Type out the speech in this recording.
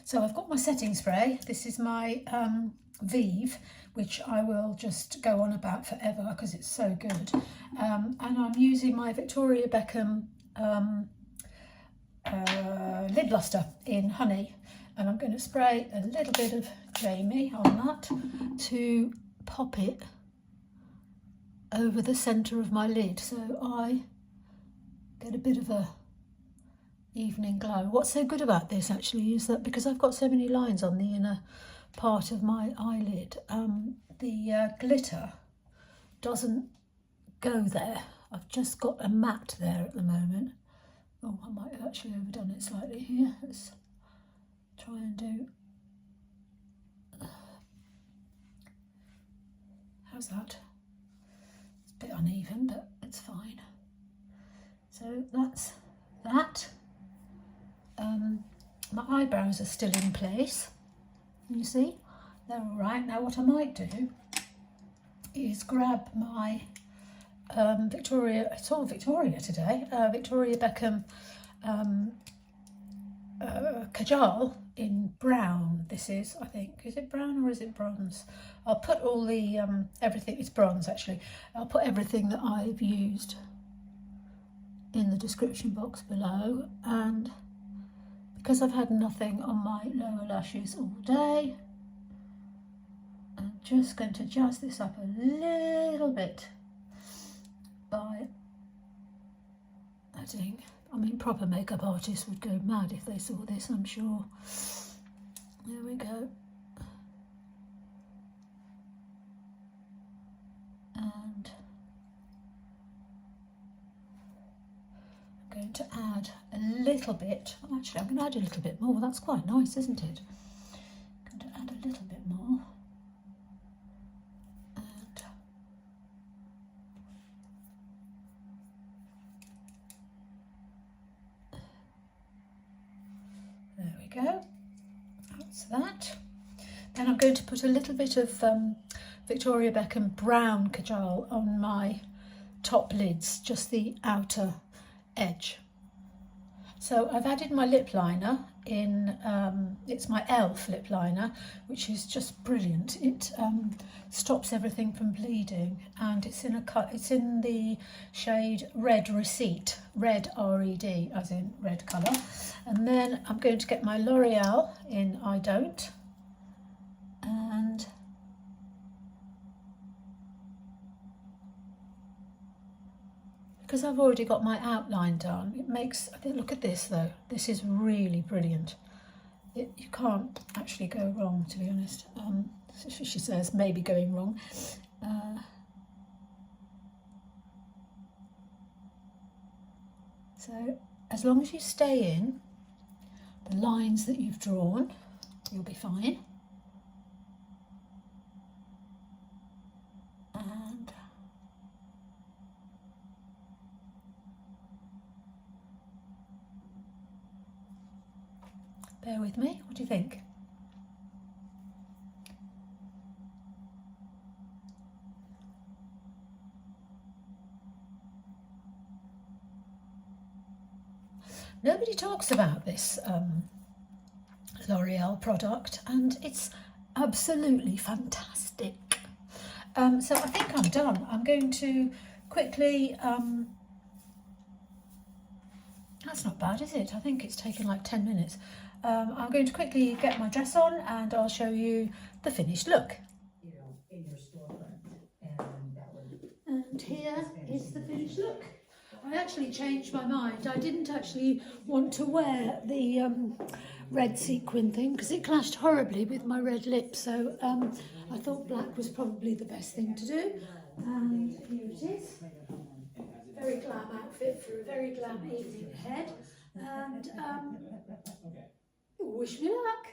So I've got my setting spray. This is my Vieve, which I will just go on about forever because it's so good. And I'm using my Victoria Beckham Lid Lustre in Honey. And I'm going to spray a little bit of Jamie on that to pop it over the centre of my lid, so I get a bit of a evening glow. What's so good about this actually is that because I've got so many lines on the inner part of my eyelid, the glitter doesn't go there. I've just got a matte there at the moment. Oh, I might have actually overdone it slightly here. Let's try and do... How's that? It's a bit uneven, but it's fine. So that's that. My eyebrows are still in place. You see, they're all right. Now what I might do is grab my Victoria, it's all Victoria today, Victoria Beckham kajal in brown. This is, I think, is it brown or is it bronze? I'll put all the everything, it's bronze actually. I'll put everything that I've used in the description box below, and because I've had nothing on my lower lashes all day, I'm just going to jazz this up a little bit by adding, I mean, proper makeup artists would go mad if they saw this, I'm sure. There we go. And I'm going to add a little bit, actually I'm going to add a little bit more, that's quite nice, isn't it? I'm going to add a little bit more. And there we go, that's that. Then I'm going to put a little bit of Victoria Beckham brown kajal on my top lids, just the outer edge. So I've added my lip liner in, it's my e.l.f. lip liner, which is just brilliant. It stops everything from bleeding, and it's in it's in the shade Red Receipt, red R-E-D, as in red colour. And then I'm going to get my L'Oreal in I Don't, and because I've already got my outline done, it makes, look at this though, this is really brilliant. You can't actually go wrong, to be honest. She says maybe going wrong. So as long as you stay in the lines that you've drawn, you'll be fine. And bear with me, what do you think? Nobody talks about this L'Oreal product, and it's absolutely fantastic. So I think I'm done. I'm going to quickly, that's not bad, is it? I think it's taken like 10 minutes. I'm going to quickly get my dress on and I'll show you the finished look. In your storefront, and here is the finished look. I actually changed my mind. I didn't actually want to wear the red sequin thing because it clashed horribly with my red lips, so I thought black was probably the best thing to do. And here it is. Very glam outfit for a very glam evening ahead. And wish me luck.